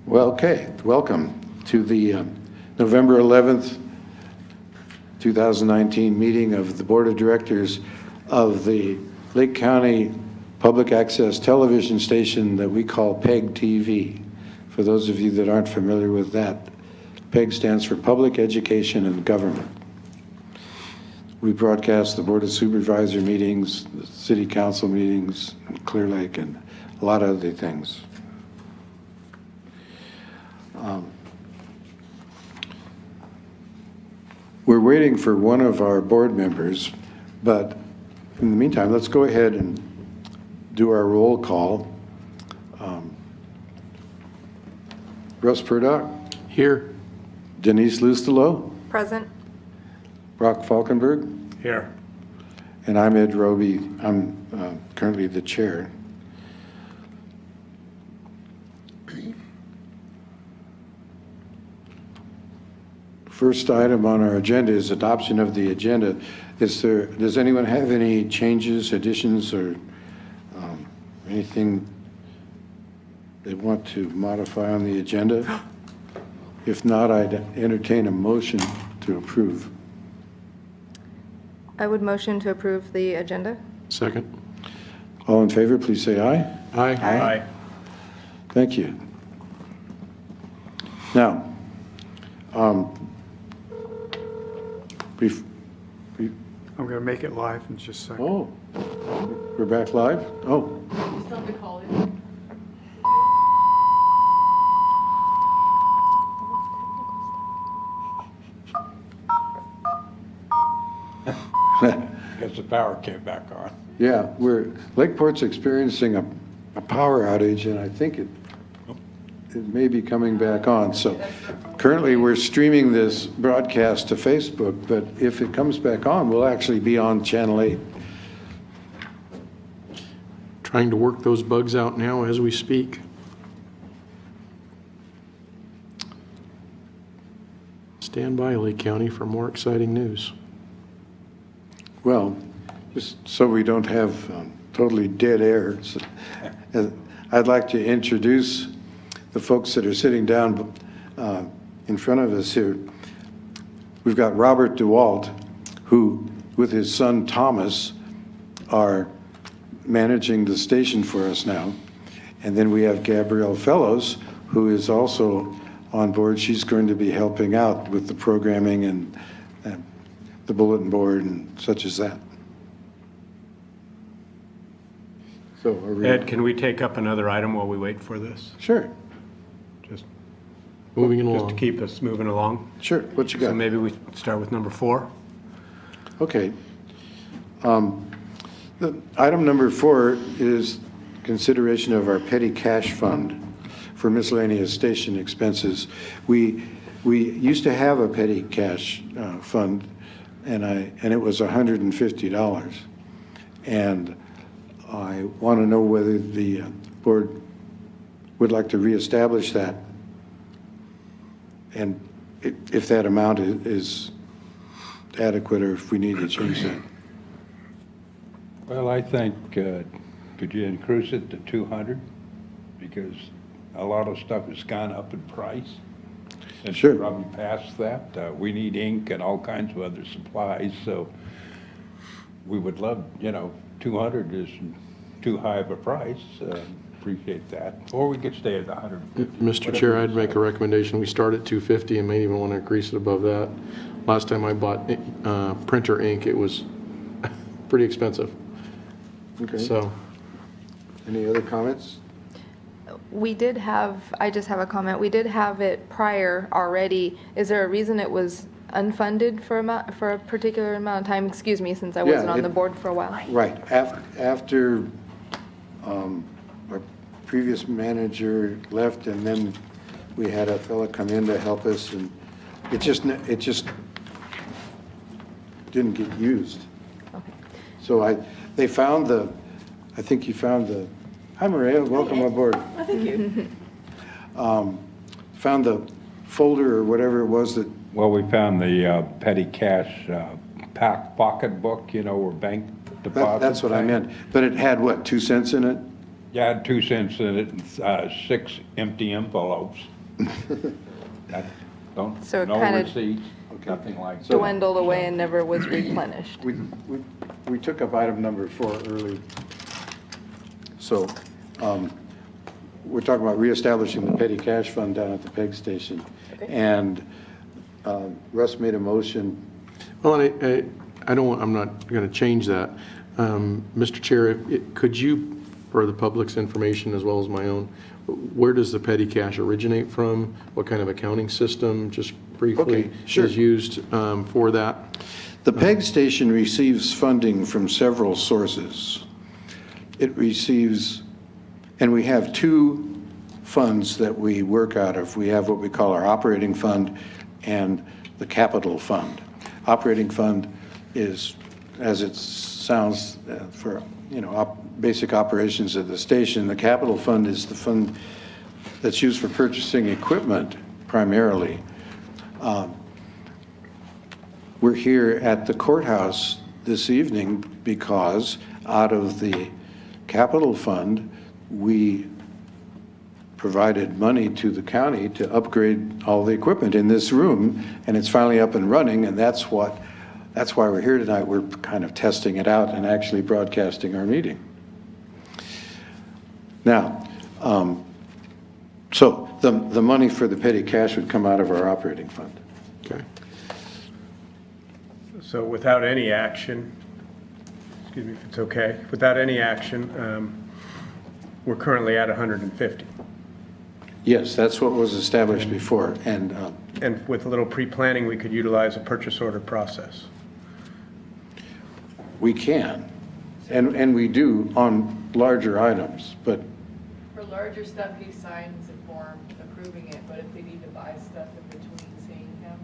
Well, okay, welcome to the November 11th, 2019 meeting of the Board of Directors of the Lake County Public Access Television Station that we call PEG TV. For those of you that aren't familiar with that, PEG stands for Public Education and Government. We broadcast the Board of Supervisor meetings, the City Council meetings, in Clear Lake, and a lot of other things. We're waiting for one of our board members, but in the meantime, let's go ahead and do our roll call. Russ Purdock. Here. Denise Lustelo. Present. Brock Falkenberg. Here. And I'm Ed Roby. I'm currently the chair. First item on our agenda is adoption of the agenda. Does anyone have any changes, additions, or anything they want to modify on the agenda? If not, I'd entertain a motion to approve. I would motion to approve the agenda. Second. All in favor, please say aye. Aye. Aye. Thank you. Now, I'm going to make it live in just a second. oh, we're back live? Oh. Still have to call it. Because the power came back on. Yeah, Lakeport's experiencing a power outage, and I think it may be coming back on. So currently, we're streaming this broadcast to Facebook, but if it comes back on, we'll actually be on Channel 8. Trying to work those bugs out now as we speak. Stand by, Lake County, for more exciting news. Well, just so we don't have totally dead air, I'd like to introduce the folks that are sitting down in front of us here. We've got Robert DeWalt, who, with his son Thomas, are managing the station for us now. And then we have Gabrielle Fellows, who is also on board. She's going to be helping out with the programming and the bulletin board and such as that. So are we? Ed, can we take up another item while we wait for this? Sure, Just Moving to along. keep us moving along. sure. What you So got? maybe we start with number 4. Okay. The item number 4 is consideration of our petty cash fund for miscellaneous station expenses. We used to have a petty cash fund, and it was $150. And I want to know whether the board would like to reestablish that, and if that amount is adequate, or if we need to change that. Well, I think, could you increase it to 200? Because a lot of stuff has gone up in price. And Sure. probably past that. We need ink and all kinds of other supplies, so we would love, 200 is too high of a price. Appreciate that. Or we could stay at 150. Mr. Chair, I'd make a recommendation. We start at 250 and may even want to increase it above that. Last time I bought printer ink, it was pretty expensive. Okay. So, Any other comments? I just have a comment. We did have it prior already. Is there a reason it was unfunded for a particular amount of time? Excuse me, since I wasn't on the board for a while. Right. After our previous manager left, and then we had a fella come in to help us, and it just didn't get used. Okay. So I think you found the, hi Maria, welcome aboard. Oh, thank you. Found the folder or whatever it was that, Well, we found the petty cash pocketbook, where bank deposits. that's what I meant. But it had what, 2 cents in it? Yeah, it had 2 cents in it and 6 empty envelopes. That- Don't, So it no kinda receipts, nothing like that. Dwindled away and never was replenished. We took up item number 4 early. So we're talking about reestablishing the petty cash fund down at the PEG station. And Russ made a motion. Well, and I don't want, I'm not going to change that. Mr. Chair, could you, for the public's information as well as my own, where does the petty cash originate from? What kind of accounting system, just briefly, Okay, sure. is used for that? The PEG station receives funding from several sources. It receives, and we have 2 funds that we work out of. We have what we call our operating fund and the capital fund. Operating fund is, as it sounds, for, basic operations of the station. The capital fund is the fund that's used for purchasing equipment primarily. We're here at the courthouse this evening because out of the capital fund, we provided money to the county to upgrade all the equipment in this room, and it's finally up and running, and that's why we're here tonight. We're kind of testing it out and actually broadcasting our meeting. Now, so the money for the petty cash would come out of our operating fund. Okay. So without any action, excuse me if it's okay, without any action, we're currently at 150. Yes, that's what was established before, and And with a little pre-planning, we could utilize a purchase order process. we can, and we do on larger items, but For larger stuff, he signs a form approving it, but if they need to buy stuff in between seeing him,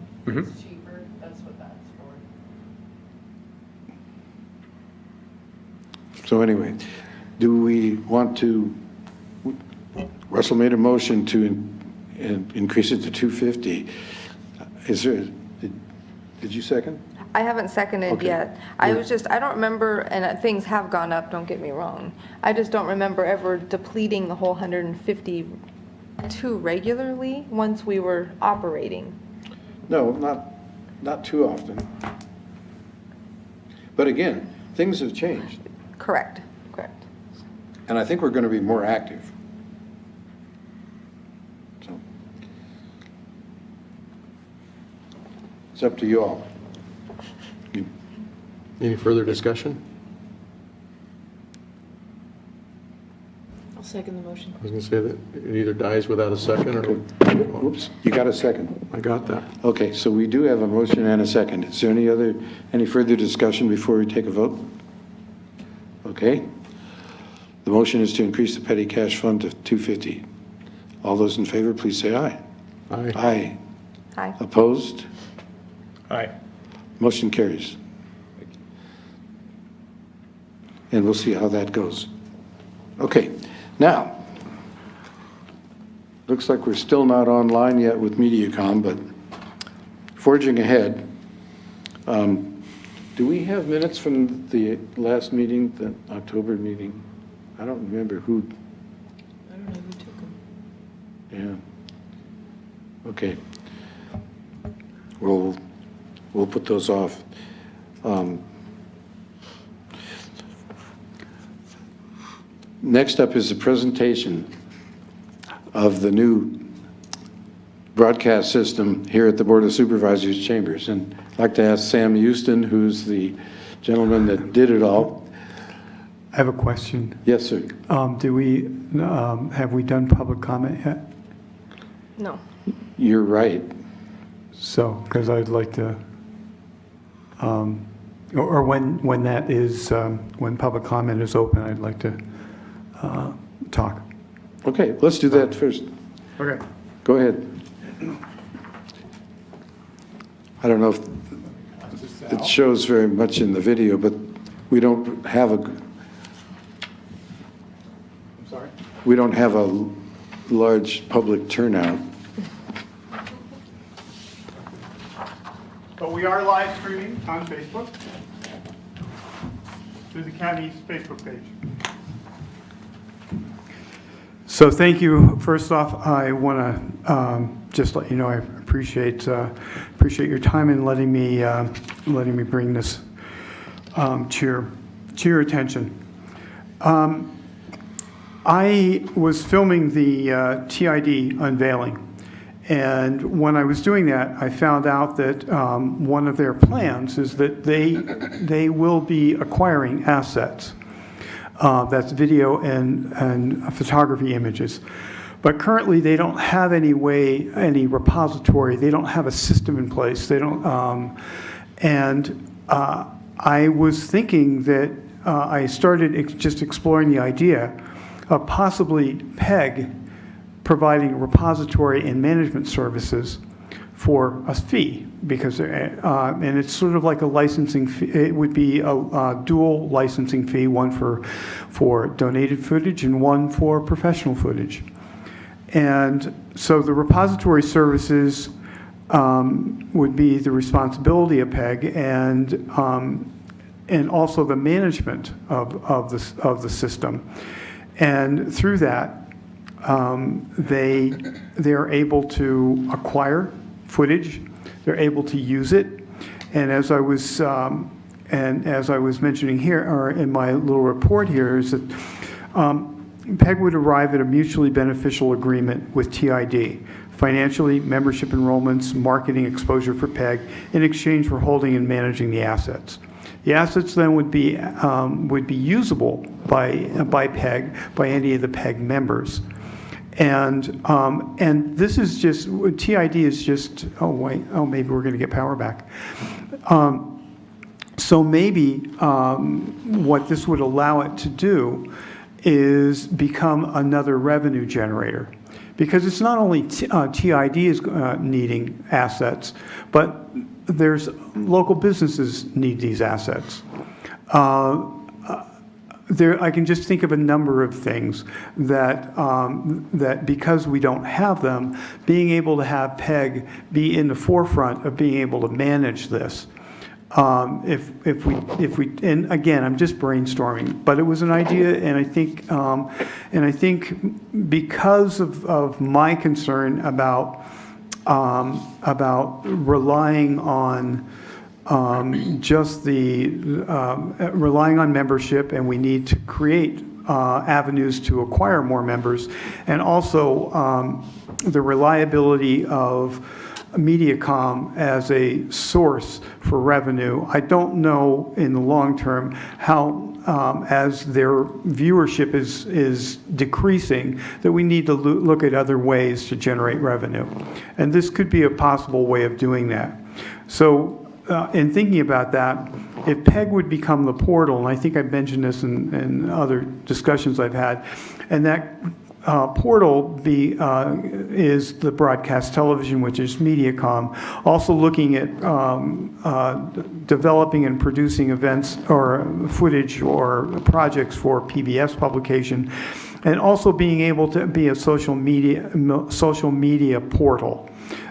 it's cheaper, that's what that's for. so anyway, do we want to, Russell made a motion to increase it to 250. Is there, did you second? I haven't seconded Okay. yet. I don't remember, and things have gone up, don't get me wrong. I just don't remember ever depleting the whole 152 regularly once we were operating. No, not too often. But again, things have changed, Correct. and I think we're going to be more active. So it's up to you all. Any further discussion? I'll second the motion. I was going to say that it either dies without a second or, Oops, you got a second. I got that. Okay, so we do have a motion and a second. Is there any further discussion before we take a vote? Okay. The motion is to increase the petty cash fund to 250. All those in favor, please say aye. Aye. Aye. Aye. Opposed? Aye. Motion carries. And we'll see how that goes. Okay, now, looks like we're still not online yet with MediaCom, but forging ahead, do we have minutes from the last meeting, the October meeting? I don't remember who, I don't know who took them. yeah. Okay. We'll put those off. Next up is the presentation of the new broadcast system here at the Board of Supervisors Chambers. And I'd like to ask Sam Houston, who's the gentleman that did it all. I have a question. Yes, sir. Have we done public comment yet? No. You're right. So, because I'd like to, or when that is, when public comment is open, I'd like to talk. Okay, let's do that first. Okay. Go ahead. I don't know if it shows very much in the video, but we don't have a large public turnout. But we are live streaming on Facebook through the county's Facebook page. So thank you. First off, I want to just let you know I appreciate your time in letting me bring this to your attention. I was filming the TID unveiling, and when I was doing that, I found out that one of their plans is that they will be acquiring assets. That's video and photography images. But currently, they don't have any repository. They don't have a system in place. They don't, I was thinking that I started just exploring the idea of possibly PEG providing repository and management services for a fee, because and it's sort of like a licensing fee. It would be a dual licensing fee, one for donated footage and one for professional footage. And so the repository services would be the responsibility of PEG, and also the management of the system. And through that, they're able to acquire footage. They're able to use it. And as I was mentioning here, or in my little report here, is that PEG would arrive at a mutually beneficial agreement with TID, financially, membership enrollments, marketing exposure for PEG, in exchange for holding and managing the assets. The assets then would be usable by PEG, by any of the PEG members. And this is just, TID is just, maybe we're going to get power back. So maybe what this would allow it to do is become another revenue generator. Because it's not only TID is needing assets, but there's local businesses need these assets. I can just think of a number of things that because we don't have them, being able to have PEG be in the forefront of being able to manage this. If we, and again, I'm just brainstorming, but it was an idea, and I think because of my concern about relying on relying on membership, and we need to create avenues to acquire more members, and also the reliability of Mediacom as a source for revenue. I don't know in the long term how, as their viewership is decreasing, that we need to look at other ways to generate revenue. And this could be a possible way of doing that. So in thinking about that, if PEG would become the portal, and I think I've mentioned this in other discussions I've had, and that portal is the broadcast television, which is Mediacom, also looking at developing and producing events or footage or projects for PBS publication, and also being able to be a social media portal.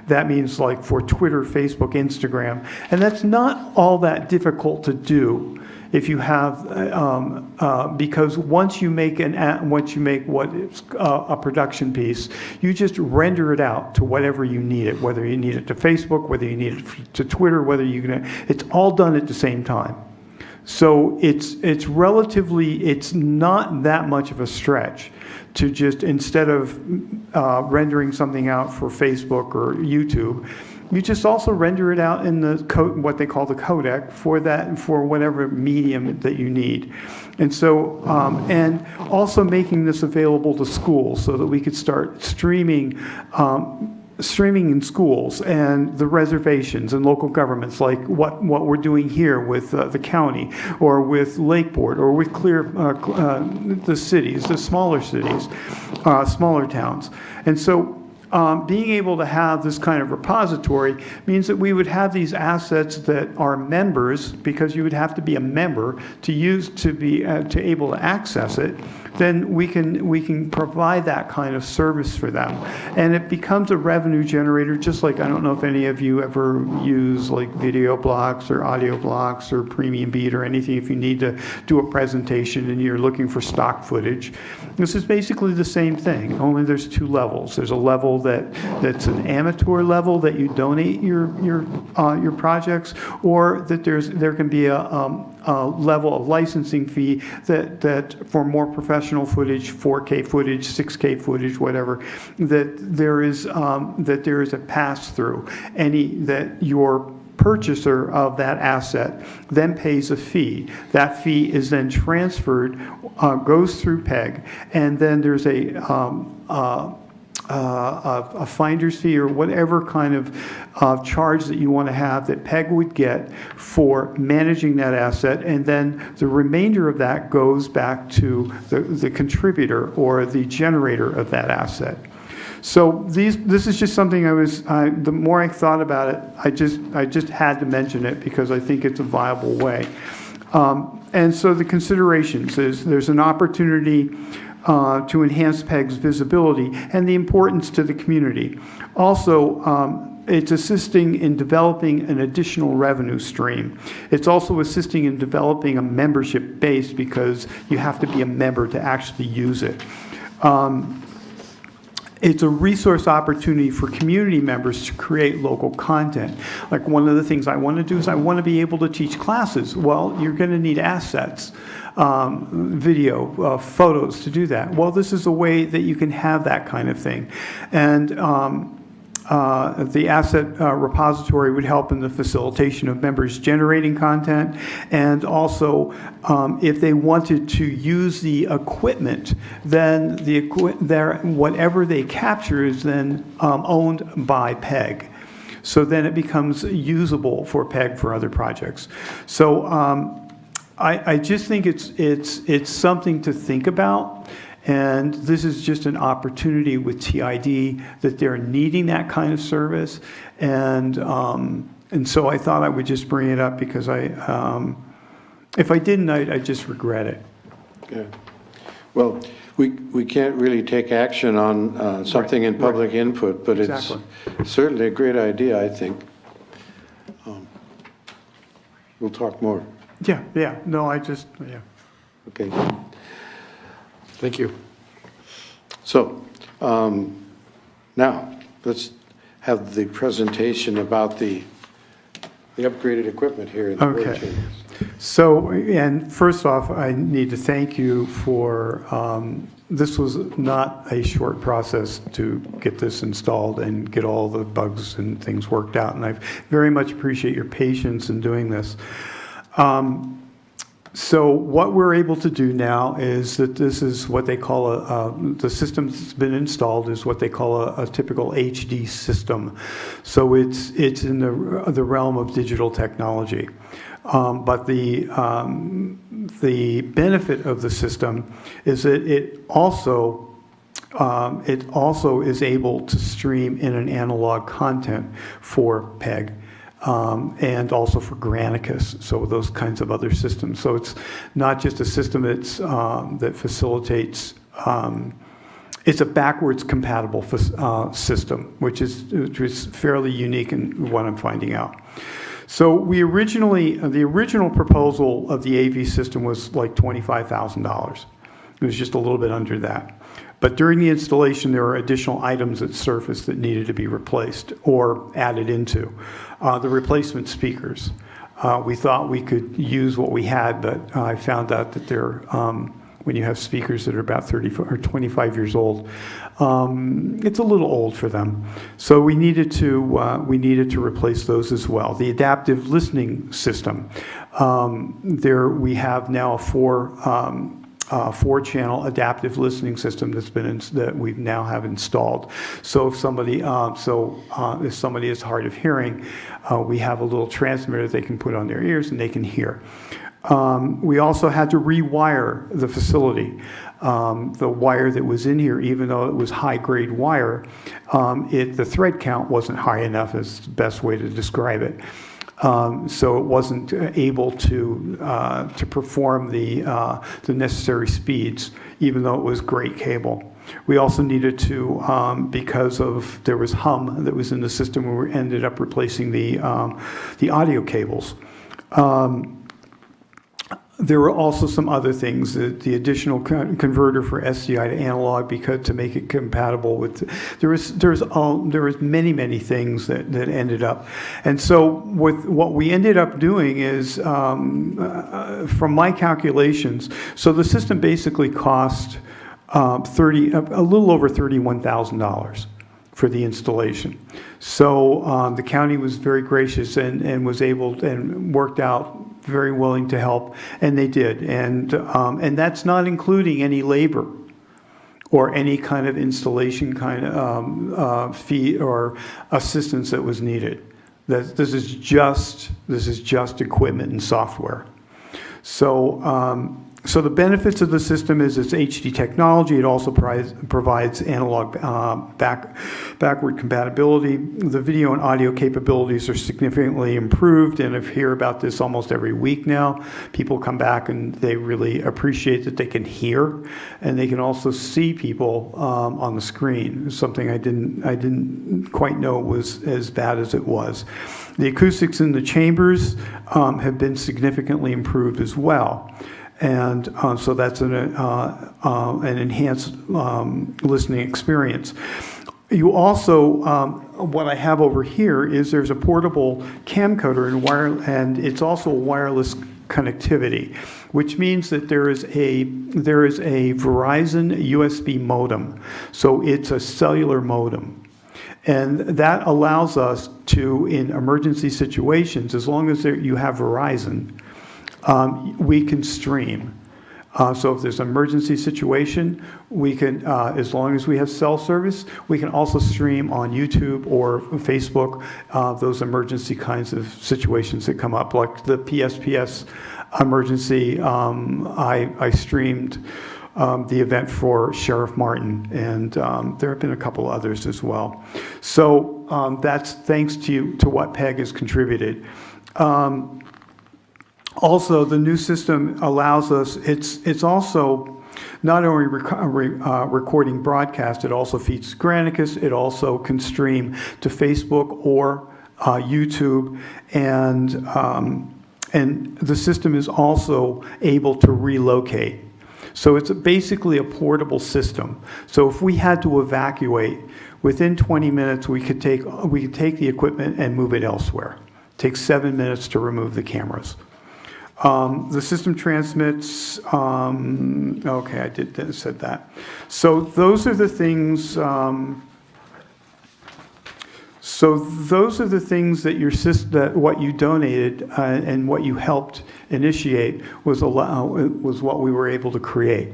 That means like for Twitter, Facebook, Instagram, and that's not all that difficult to do. If you have, because once you make what is a production piece, you just render it out to whatever you need it, whether you need it to Facebook, whether you need it to Twitter, it's all done at the same time. So it's not that much of a stretch to just, instead of rendering something out for Facebook or YouTube, you just also render it out in the what they call the codec for whatever medium that you need. And so, and also making this available to schools so that we could start streaming in schools and the reservations and local governments, like what we're doing here with the county, or with Lakeport, or with the cities, the smaller cities, smaller towns. And so being able to have this kind of repository means that we would have these assets that are members, because you would have to be a member to be able to access it. then we can provide that kind of service for them. And it becomes a revenue generator, just like, I don't know if any of you ever use like video blocks or audio blocks or Premium Beat or anything, if you need to do a presentation and you're looking for stock footage. This is basically the same thing, only there's two levels. There's a level that's an amateur level that you donate your projects, or that there can be a level of licensing fee that for more professional footage, 4K footage, 6K footage, whatever, that there is a pass-through. That your purchaser of that asset then pays a fee. That fee is then transferred, goes through PEG, and then there's a finder's fee or whatever kind of charge that you want to have that PEG would get for managing that asset, and then the remainder of that goes back to the contributor or the generator of that asset. So this is just something the more I thought about it, I just had to mention it because I think it's a viable way. And so the considerations is there's an opportunity to enhance PEG's visibility and the importance to the community. Also, it's assisting in developing an additional revenue stream. It's also assisting in developing a membership base because you have to be a member to actually use it. It's a resource opportunity for community members to create local content. Like one of the things I want to do is I want to be able to teach classes. Well, you're going to need assets, video, photos to do that. Well, this is a way that you can have that kind of thing. And the asset repository would help in the facilitation of members generating content, and also if they wanted to use the equipment, then whatever they capture is then owned by PEG. So then it becomes usable for PEG for other projects. So I just think it's something to think about. And this is just an opportunity with TID that they're needing that kind of service. And so I thought I would just bring it up because if I didn't, I just regret it. Yeah. Well, we can't really take action on something in public input, but Exactly. it's certainly a great idea, I think. We'll talk more. Yeah. No, yeah. Okay. Thank you. So now let's have the presentation about the upgraded equipment here in the board Okay. chambers. So, and first off, I need to thank you for, this was not a short process to get this installed and get all the bugs and things worked out. And I very much appreciate your patience in doing this. So what we're able to do now is that this is what they call the system that's been installed is what they call a typical HD system. So it's in the realm of digital technology. But the benefit of the system is that it also is able to stream in an analog content for PEG. And also for Granicus, so those kinds of other systems. So it's not just a system that facilitates, it's a backwards compatible system, which is fairly unique in what I'm finding out. So the original proposal of the AV system was like $25,000. It was just a little bit under that. But during the installation, there were additional items that surfaced that needed to be replaced or added into. The replacement speakers. We thought we could use what we had, but I found out that when you have speakers that are about 30 or 25 years old, it's a little old for them. So we needed to replace those as well. The adaptive listening system. We have now a 4-channel adaptive listening system that we now have installed. So if somebody is hard of hearing, we have a little transmitter they can put on their ears and they can hear. We also had to rewire the facility. The wire that was in here, even though it was high-grade wire, the thread count wasn't high enough, is the best way to describe it. So it wasn't able to perform the necessary speeds, even though it was great cable. We also needed to, because there was hum that was in the system, we ended up replacing the audio cables. There were also some other things, the additional converter for SDI to analog to make it compatible with. There was many things that ended up, and so with what we ended up doing is, from my calculations, so the system basically cost a little over $31,000 for the installation. So the county was very gracious and was able and worked out very willing to help, and they did. And that's not including any labor or any kind of installation kind of fee or assistance that was needed. This is just equipment and software. So the benefits of the system is it's HD technology. It also provides analog backward compatibility. The video and audio capabilities are significantly improved, and I hear about this almost every week now. People come back and they really appreciate that they can hear, and they can also see people on the screen. Something I didn't quite know was as bad as it was. The acoustics in the chambers have been significantly improved as well. And so that's an enhanced listening experience. You also, what I have over here is there's a portable camcorder and it's also wireless connectivity, which means that there is a Verizon USB modem. So it's a cellular modem. And that allows us to, in emergency situations, as long as you have Verizon, we can stream. So if there's an emergency situation, we can, as long as we have cell service, we can also stream on YouTube or Facebook those emergency kinds of situations that come up, like the PSPS emergency. I streamed the event for Sheriff Martin, and there have been a couple others as well. So that's thanks to what PEG has contributed. Also, the new system allows us, it's also not only recording broadcast, it also feeds Granicus, it also can stream to Facebook or YouTube, and the system is also able to relocate. So it's basically a portable system. So if we had to evacuate, within 20 minutes we could take the equipment and move it elsewhere. It takes 7 minutes to remove the cameras. The system transmits, okay, I said that. So those are the things, that what you donated and what you helped initiate was what we were able to create.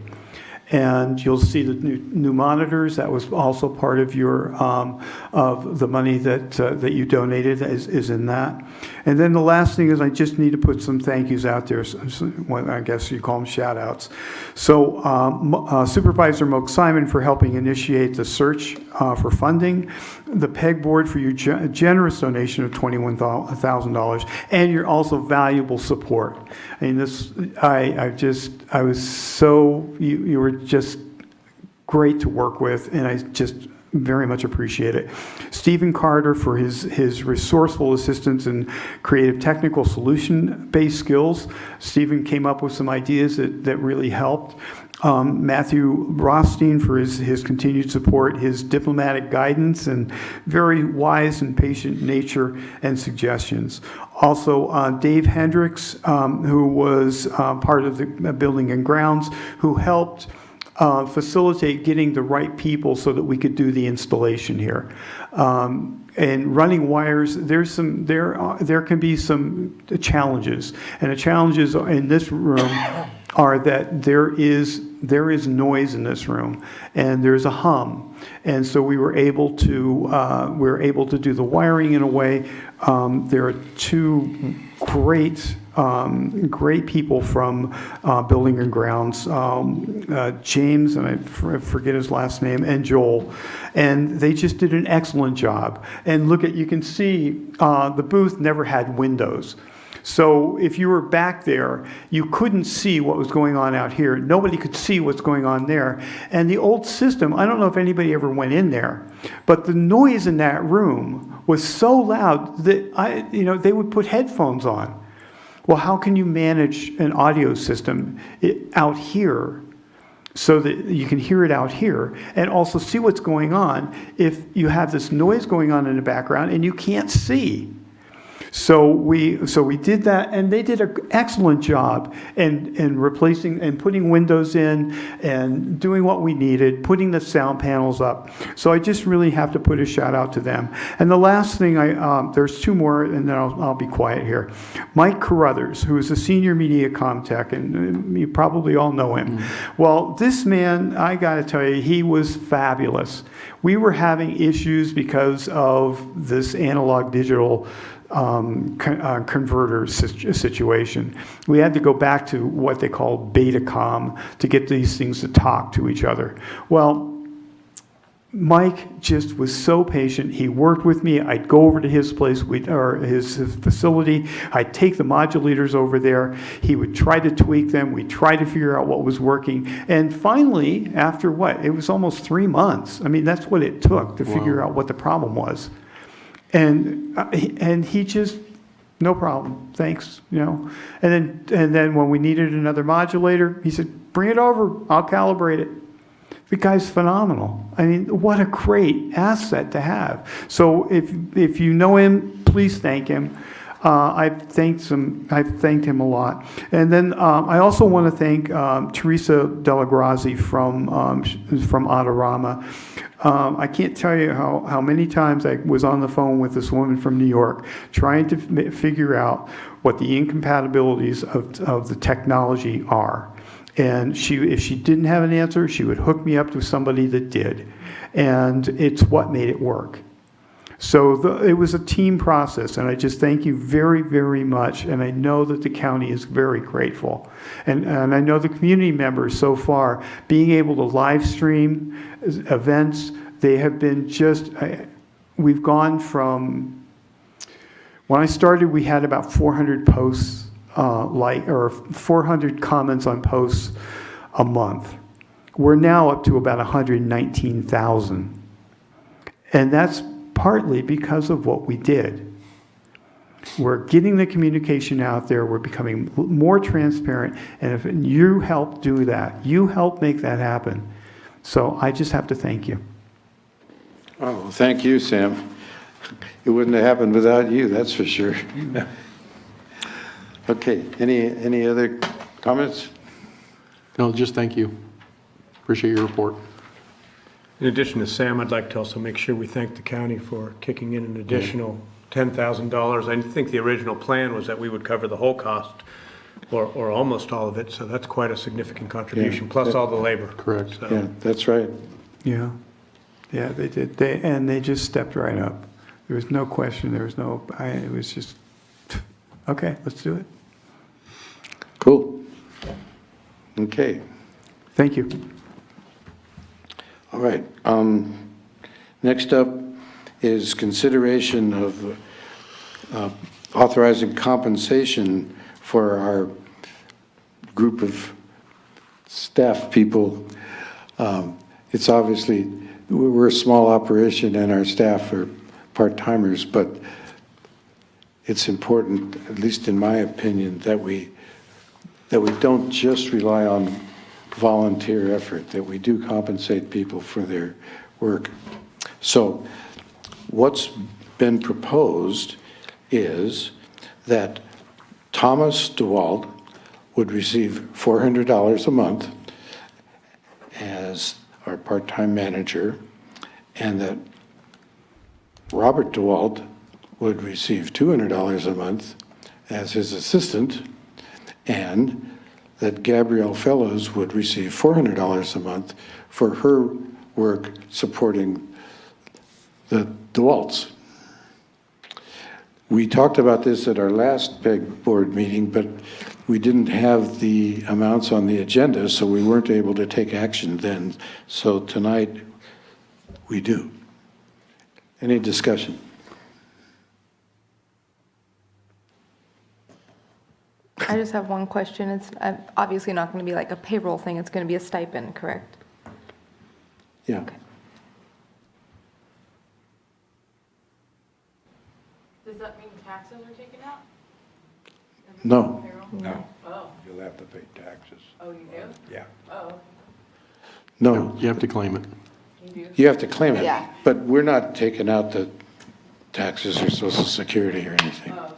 And you'll see the new monitors. That was also part of your of the money that you donated is in that. And then the last thing is I just need to put some thank yous out there. I guess you call them shout outs. So Supervisor Moak Simon for helping initiate the search for funding, the PEG board for your generous donation of $21,000, and your also valuable support. I mean, you were just great to work with, and I just very much appreciate it. Stephen Carter for his resourceful assistance and creative technical solution-based skills. Stephen came up with some ideas that really helped. Matthew Rothstein for his continued support, his diplomatic guidance, and very wise and patient nature and suggestions. Also, Dave Hendricks, who was part of the Building and Grounds, who helped facilitate getting the right people so that we could do the installation here. And running wires, there can be some challenges, and the challenges in this room are that there is noise in this room, and there's a hum, and so we were able to do the wiring in a way. There are two great people from Building and Grounds, James, and I forget his last name, and Joel. And they just did an excellent job. And look you can see the booth never had windows. So if you were back there, you couldn't see what was going on out here. Nobody could see what's going on there. And the old system, I don't know if anybody ever went in there, but the noise in that room was so loud that they would put headphones on. Well, how can you manage an audio system out here so that you can hear it out here and also see what's going on if you have this noise going on in the background and you can't see? So we did that, and they did an excellent job in replacing and putting windows in and doing what we needed, putting the sound panels up. So I just really have to put a shout out to them. And the last thing, there's two more, and then I'll be quiet here. Mike Carruthers, who is a senior media comm and you probably all know him. Mm-hmm. Well, this man, I got to tell you, he was fabulous. We were having issues because of this analog digital converter situation. We had to go back to what they call Betacom to get these things to talk to each other. Well, Mike just was so patient. He worked with me. I'd go over to his place, or his facility. I'd take the modulators over there. He would try to tweak them. We'd try to figure out what was working. And finally, after it was almost 3 months. I mean, that's what it took to figure out what the problem was. And he just, no problem, thanks, And then when we needed another modulator, he said, bring it over, I'll calibrate it. The guy's phenomenal. I mean, what a great asset to have. So if you know him, please thank him. I've thanked him a lot. And then I also want to thank Teresa Delagrazi from Autorama. I can't tell you how many times I was on the phone with this woman from New York trying to figure out what the incompatibilities of the technology are. And if she didn't have an answer, she would hook me up to somebody that did. And it's what made it work. So it was a team process, and I just thank you very, very much. And I know that the county is very grateful. And I know the community members so far, being able to live stream events, they have been we've gone from, when I started, we had about 400 posts, or 400 comments on posts a month. We're now up to about 119,000. And that's partly because of what we did. We're getting the communication out there. We're becoming more transparent. And if you help do that, you help make that happen. So I just have to thank you. Oh, thank you, Sam. It wouldn't have happened without you, that's for sure. Okay, any other comments? No, just thank you. Appreciate your report. In addition to Sam, I'd like to also make sure we thank the county for kicking in an additional $10,000. I think the original plan was that we would cover the whole cost, or almost all of it, so that's quite a significant contribution, plus all the labor. Correct. So, Yeah, that's right. Yeah, they did. They just stepped right up. There was no question. It was just, okay, let's do it. Cool. Okay. Thank you. All right. Next up is consideration of authorizing compensation for our group of staff people. It's obviously, we're a small operation and our staff are part-timers, but it's important, at least in my opinion, that we don't just rely on volunteer effort, that we do compensate people for their work. So what's been proposed is that Thomas DeWalt would receive $400 a month as our part-time manager, and that Robert DeWalt would receive $200 a month as his assistant, and that Gabrielle Fellows would receive $400 a month for her work supporting the DeWalts. We talked about this at our last PEG board meeting, but we didn't have the amounts on the agenda, so we weren't able to take action then. So tonight, we do. Any discussion? I just have one question. It's obviously not going to be like a payroll thing. It's going to be a stipend, correct? Yeah. Okay. Does that mean taxes are taken out? No. Payroll? No, Oh, you'll have to pay taxes. oh, you do? Yeah. Oh, No, You have to claim it. you do? you have to claim it. Yeah. But we're not taking out the taxes or social security or anything. Oh, okay.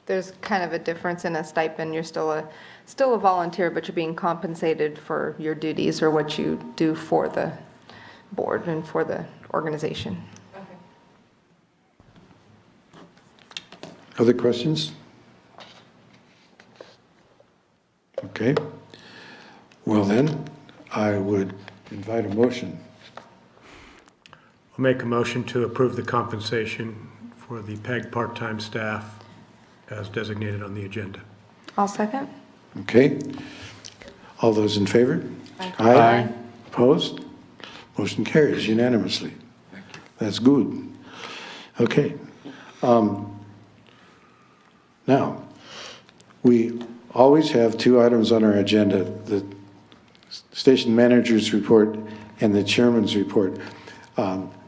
There's kind of a difference in a stipend. You're still a volunteer, but you're being compensated for your duties or what you do for the board and for the organization. Okay. Other questions? Okay. Well then, I would invite a motion. I'll make a motion to approve the compensation for the PEG part-time staff as designated on the agenda. I'll second. Okay? All those in favor? Aye. Opposed? Motion carries unanimously. That's good. Okay. Now, we always have two items on our agenda, the station manager's report and the chairman's report.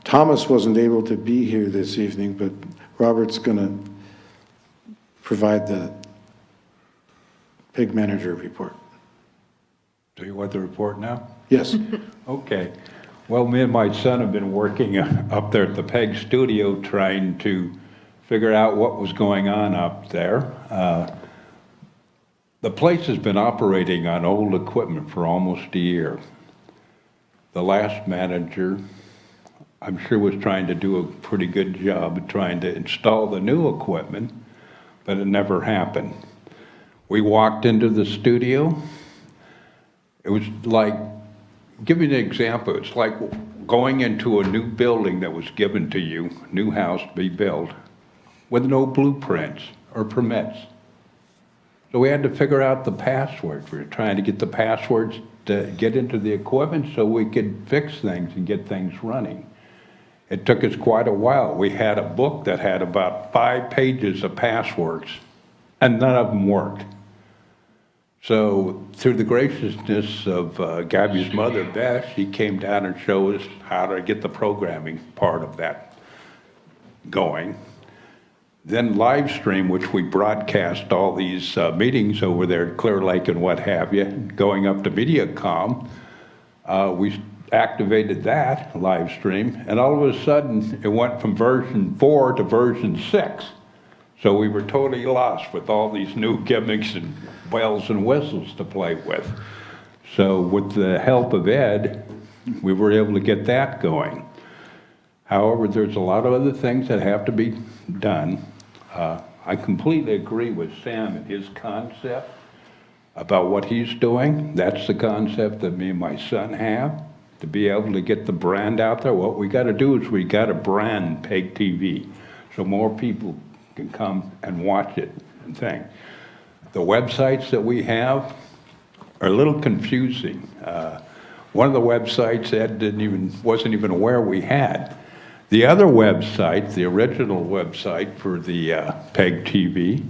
Thomas wasn't able to be here this evening, but Robert's going to provide the PIG manager report. Do you want the report now? Yes. Okay. Well, me and my son have been working up there at the PEG studio trying to figure out what was going on up there. The place has been operating on old equipment for almost a year. The last manager, I'm sure, was trying to do a pretty good job of trying to install the new equipment, but it never happened. We walked into the studio. It was like, give you an example, it's like going into a new building that was given to you, new house to be built, with no blueprints or permits. So we had to figure out the passwords. We were trying to get the passwords to get into the equipment so we could fix things and get things running. It took us quite a while. We had a book that had about 5 pages of passwords, and none of them worked. So through the graciousness of Gabby's mother, Beth, she came down and showed us how to get the programming part of that going. Then live stream, which we broadcast all these meetings over there at Clear Lake and what have you, going up to Mediacom, we activated that live stream, and all of a sudden it went from version 4 to version 6. So we were totally lost with all these new gimmicks and bells and whistles to play with. So with the help of Ed, we were able to get that going. However, there's a lot of other things that have to be done. I completely agree with Sam and his concept about what he's doing. That's the concept that me and my son have, to be able to get the brand out there. What we got to do is we got to brand PEG TV so more people can come and watch it and think. The websites that we have are a little confusing. One of the websites Ed wasn't even aware we had. The other website, the original website for the PEG TV,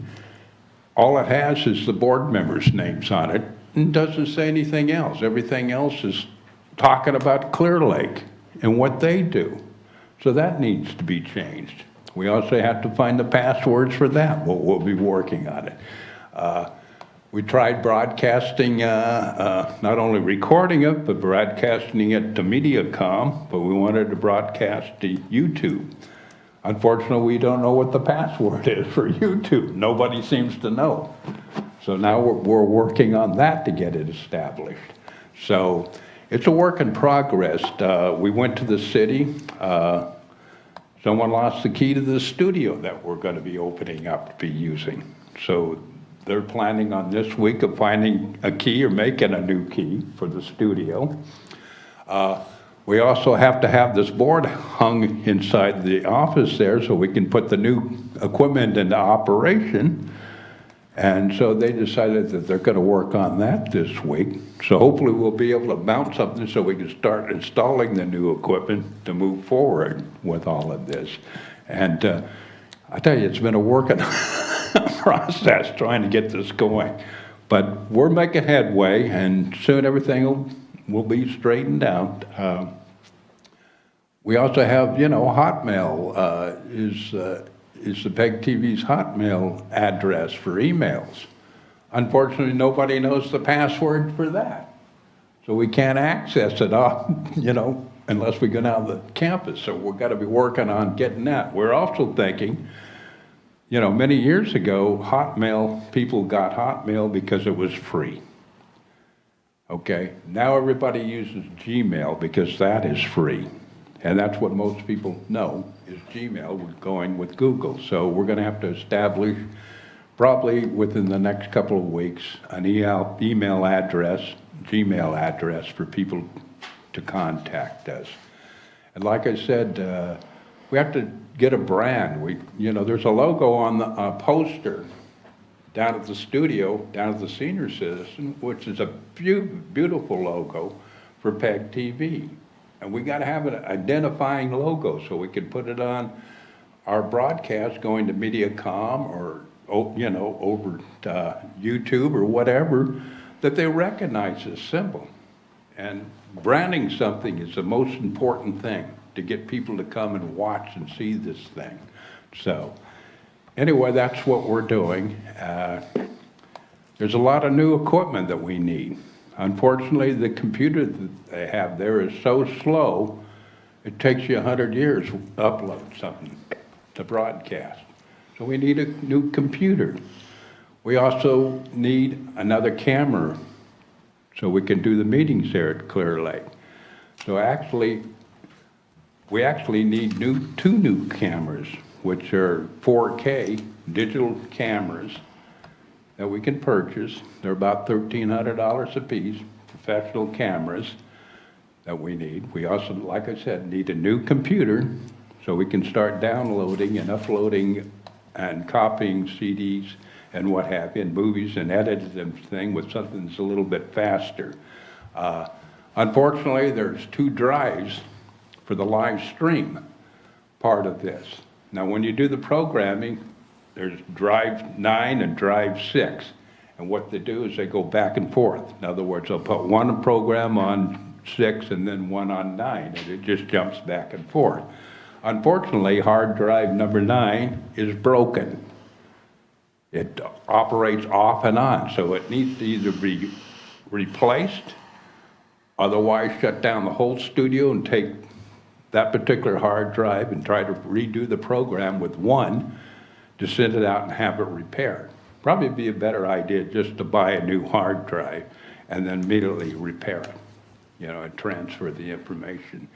all it has is the board members' names on it and doesn't say anything else. Everything else is talking about Clear Lake and what they do. So that needs to be changed. We also have to find the passwords for that. We'll be working on it. We tried broadcasting, not only recording it, but broadcasting it to Mediacom, but we wanted to broadcast to YouTube. Unfortunately, we don't know what the password is for YouTube. Nobody seems to know. So now we're working on that to get it established. So it's a work in progress. We went to the city. Someone lost the key to the studio that we're going to be opening up to be using. So they're planning on this week of finding a key or making a new key for the studio. We also have to have this board hung inside the office there so we can put the new equipment into operation. And so they decided that they're going to work on that this week. So hopefully we'll be able to mount something so we can start installing the new equipment to move forward with all of this. And I tell you, it's been a working process trying to get this going. But we're making headway, and soon everything will be straightened out. We also have, Hotmail is the PEG TV's Hotmail address for emails. Unfortunately, nobody knows the password for that. So we can't access it unless we go down the campus. So we've got to be working on getting that. We're also thinking, many years ago, people got Hotmail because it was free. Okay, now everybody uses Gmail because that is free. And that's what most people know is Gmail. We're going with Google. So we're going to have to establish, probably within the next couple of weeks, an email address, Gmail address for people to contact us. And like I said, we have to get a brand. There's a logo on the poster down at the studio, down at the Senior Citizen, which is a beautiful logo for PEG TV. And we got to have an identifying logo so we can put it on our broadcast going to Mediacom or, over to YouTube or whatever, that they recognize this symbol. And branding something is the most important thing to get people to come and watch and see this thing. So anyway, that's what we're doing. There's a lot of new equipment that we need. Unfortunately, the computer that they have there is so slow, it takes you 100 years to upload something to broadcast. So we need a new computer. We also need another camera so we can do the meetings there at Clear Lake. So we actually need two new cameras, which are 4K digital cameras that we can purchase. They're about $1,300 a piece, professional cameras that we need. We also, like I said, need a new computer so we can start downloading and uploading and copying CDs and what have you, and movies and editing them with something that's a little bit faster. Unfortunately, there's 2 drives for the live stream part of this. Now, when you do the programming, there's drive 9 and drive 6. And what they do is they go back and forth. In other words, they'll put one program on 6 and then one on 9, and it just jumps back and forth. Unfortunately, hard drive number 9 is broken. It operates off and on, so it needs to either be replaced, otherwise shut down the whole studio and take that particular hard drive and try to redo the program with one to send it out and have it repaired. Probably be a better idea just to buy a new hard drive and then immediately repair it, and transfer the information.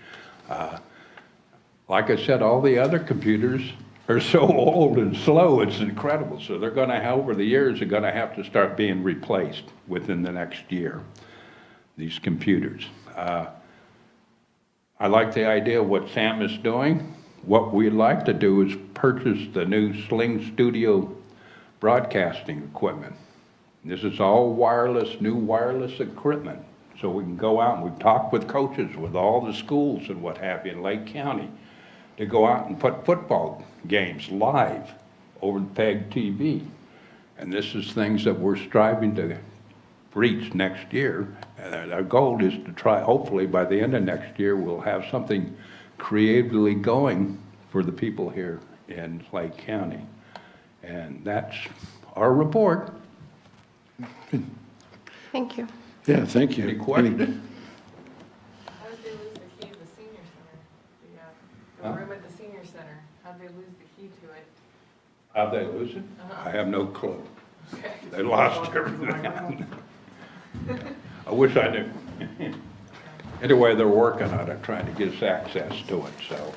Like I said, all the other computers are so old and slow, it's incredible. So they're going to, over the years, they're going to have to start being replaced within the next year, these computers. I like the idea of what Sam is doing. What we'd like to do is purchase the new Sling Studio broadcasting equipment. This is all wireless, new wireless equipment. So we can go out and we've talked with coaches with all the schools and what have you in Lake County to go out and put football games live over the PEG TV. And this is things that we're striving to reach next year. And our goal is to try, hopefully by the end of next year, we'll have something creatively going for the people here in Lake County. And that's our report. Thank you. Yeah, thank you. Any questions? How did they lose the key to the senior center? The room at the senior center, how did they lose the key to it? How'd they lose it? I have no clue. Okay. They lost everything. I wish I knew. Anyway, they're working on it, trying to get us access to it, so.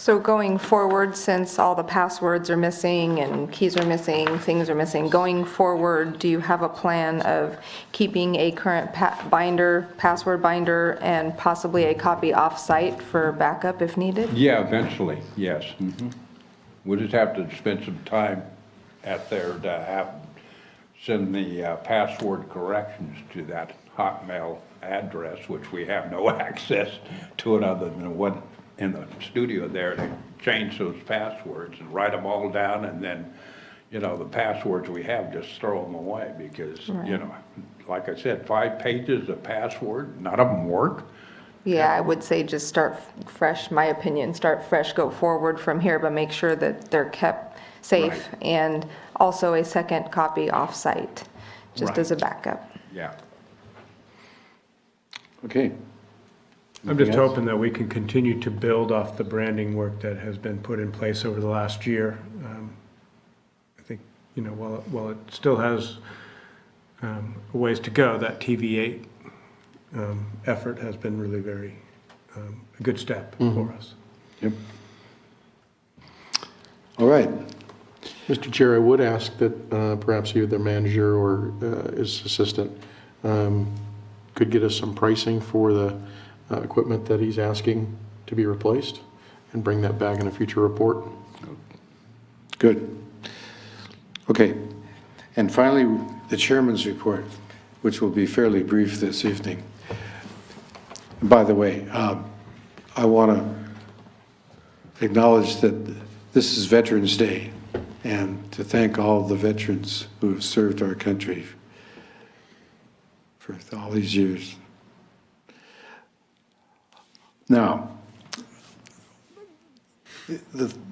So going forward, since all the passwords are missing and keys are missing, things are missing, going forward, do you have a plan of keeping a current password binder, and possibly a copy off-site for backup if needed? Yeah, eventually, yes. We'll just have to spend some time at there to send the password corrections to that Hotmail address, which we have no access to it other than one in the studio there to change those passwords and write them all down, and then, the passwords we have, just throw them away because, like I said, 5 pages of password, none of them work. Yeah, I would say just start fresh, my opinion, start fresh, go forward from here, but make sure that they're kept safe. Right. And also a second copy off-site, just Right. as a backup. Yeah. Okay. I'm just Anything else? hoping that we can continue to build off the branding work that has been put in place over the last year. I think, while it still has a ways to go, that TV8 effort has been really very a good step for us. Yep. All right. Mr. Chair, I would ask that perhaps either the manager or his assistant could get us some pricing for the equipment that he's asking to be replaced, and bring that back in a future report. Good. Okay. And finally, the chairman's report, which will be fairly brief this evening. By the way, I want to acknowledge that this is Veterans Day, and to thank all the veterans who have served our country for all these years. Now,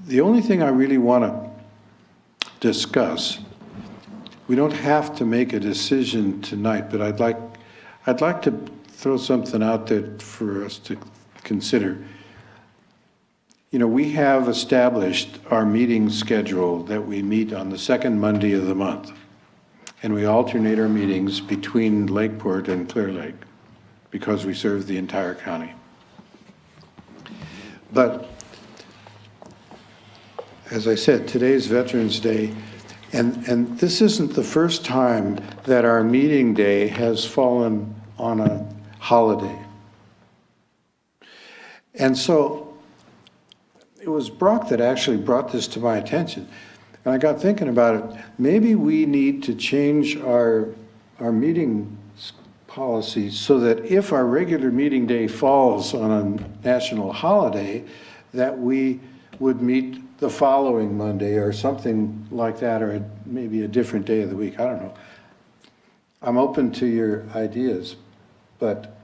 the only thing I really want to discuss, we don't have to make a decision tonight, but I'd like to throw something out there for us to consider. We have established our meeting schedule that we meet on the second Monday of the month, and we alternate our meetings between Lakeport and Clear Lake because we serve the entire county. But as I said, today's Veterans Day, and this isn't the first time that our meeting day has fallen on a holiday. And so it was Brock that actually brought this to my attention. And I got thinking about it. Maybe we need to change our meeting policy so that if our regular meeting day falls on a national holiday, that we would meet the following Monday or something like that, or maybe a different day of the week. I don't know. I'm open to your ideas, but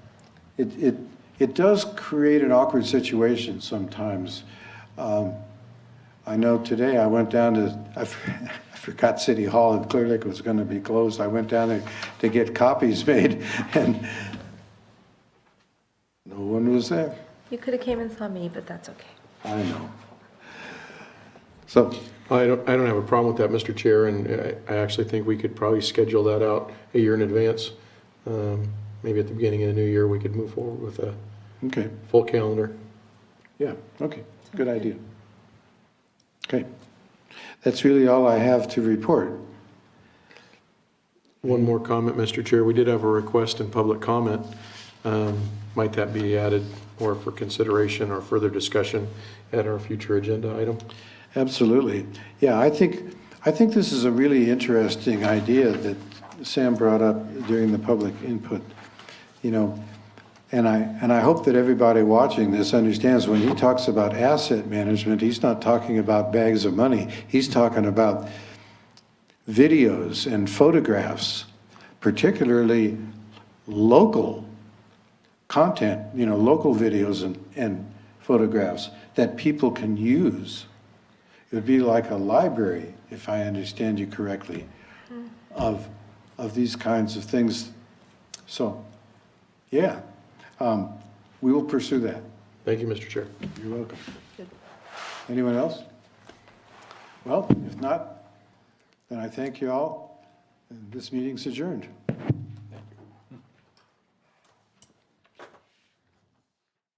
it does create an awkward situation sometimes. I know today I went down to, I forgot City Hall in Clear Lake was going to be closed. I went down there to get copies made, and no one was there. You could have came and saw me, but that's okay. I know. So, I don't have a problem with that, Mr. Chair, and I actually think we could probably schedule that out a year in advance. Maybe at the beginning of the new year, we could move forward with a okay, full calendar. yeah, okay, good idea. Okay, that's really all I have to report. One more comment, Mr. Chair. We did have a request in public comment. Might that be added or for consideration or further discussion at our future agenda item? Absolutely. Yeah, I think this is a really interesting idea that Sam brought up during the public input, and I hope that everybody watching this understands when he talks about asset management, he's not talking about bags of money. He's talking about videos and photographs, particularly local content, local videos and photographs that people can use. It would be like a library, if I understand you correctly, of these kinds of things. So, yeah, we will pursue that. Thank you, Mr. Chair. You're welcome. Anyone else? Well, if not, then I thank you all, and this meeting's adjourned.